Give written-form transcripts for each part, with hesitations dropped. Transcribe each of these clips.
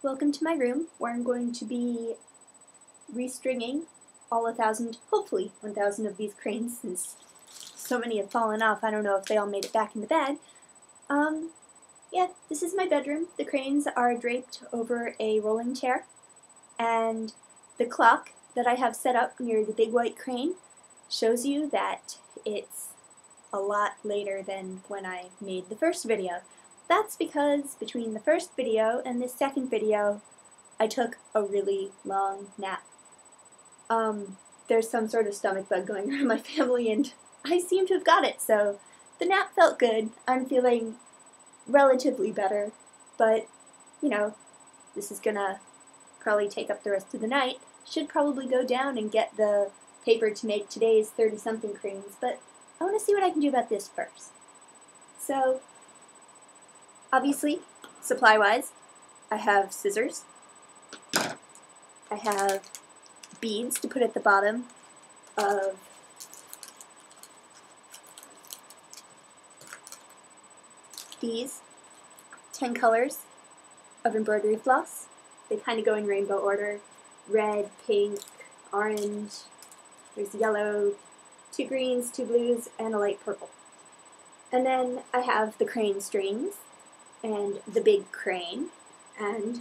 Welcome to my room, where I'm going to be restringing all 1,000, hopefully 1,000 of these cranes, since so many have fallen off. I don't know if they all made it back in the bag. Yeah, this is my bedroom. The cranes are draped over a rolling chair, and the clock that I have set up near the big white crane shows you that it's a lot later than when I made the first video. That's because between the first video and this second video, I took a really long nap. There's some sort of stomach bug going around my family, and I seem to have got it, so the nap felt good. I'm feeling relatively better, but, you know, this is gonna probably take up the rest of the night. Should probably go down and get the paper to make today's 30-something cranes, but I want to see what I can do about this first. So, obviously, supply-wise, I have scissors. I have beads to put at the bottom of these 10 colors of embroidery floss. They kind of go in rainbow order: red, pink, orange, there's yellow, 2 greens, 2 blues, and a light purple. And then I have the crane strings, and the big crane, and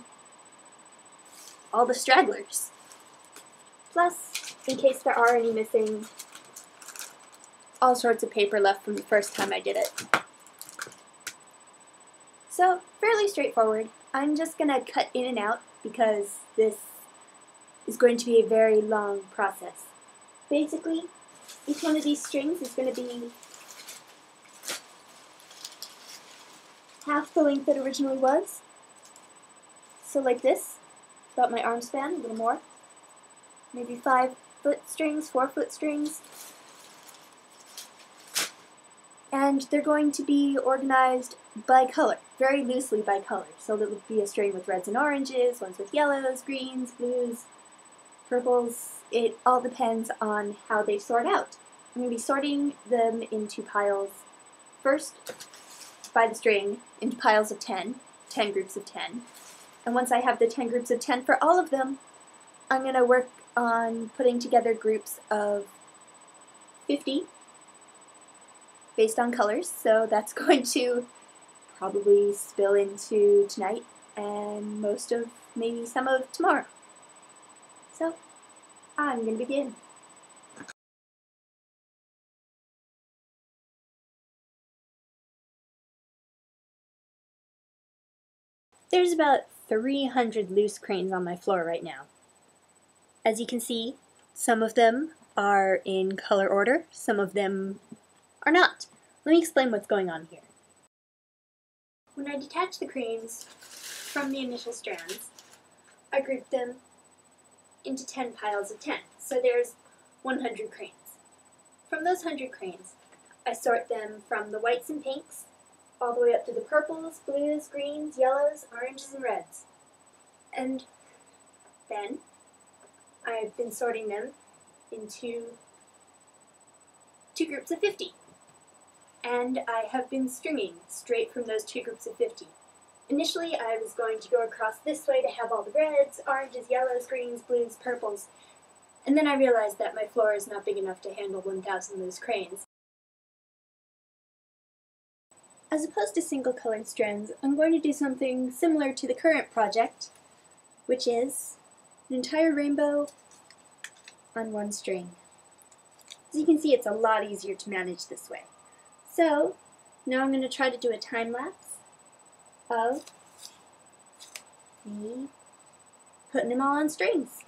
all the stragglers. Plus, in case there are any missing, all sorts of paper left from the first time I did it. So, fairly straightforward. I'm just gonna cut in and out because this is going to be a very long process. Basically, each one of these strings is going to be half the length it originally was. So like this, about my arm span, a little more. Maybe 5-foot strings, 4-foot strings. And they're going to be organized by color, very loosely by color. So there will be a string with reds and oranges, ones with yellows, greens, blues, purples. It all depends on how they sort out. I'm going to be sorting them into piles, first by the string, into piles of 10 groups of 10. And once I have the 10 groups of 10 for all of them, I'm going to work on putting together groups of 50 based on colors. So that's going to probably spill into tonight and most of, maybe some of tomorrow. So, I'm going to begin. There's about 300 loose cranes on my floor right now. As you can see, some of them are in color order, some of them are not. Let me explain what's going on here. When I detach the cranes from the initial strands, I group them into 10 piles of 10. So there's 100 cranes. From those 100 cranes, I sort them from the whites and pinks all the way up to the purples, blues, greens, yellows, oranges, and reds. And then I've been sorting them into 2 groups of 50. And I have been stringing straight from those 2 groups of 50. Initially, I was going to go across this way to have all the reds, oranges, yellows, greens, blues, purples, and then I realized that my floor is not big enough to handle 1,000 loose cranes. As opposed to single-colored strands, I'm going to do something similar to the current project, which is an entire rainbow on one string. As you can see, it's a lot easier to manage this way. So, now I'm going to try to do a time-lapse of me putting them all on strings.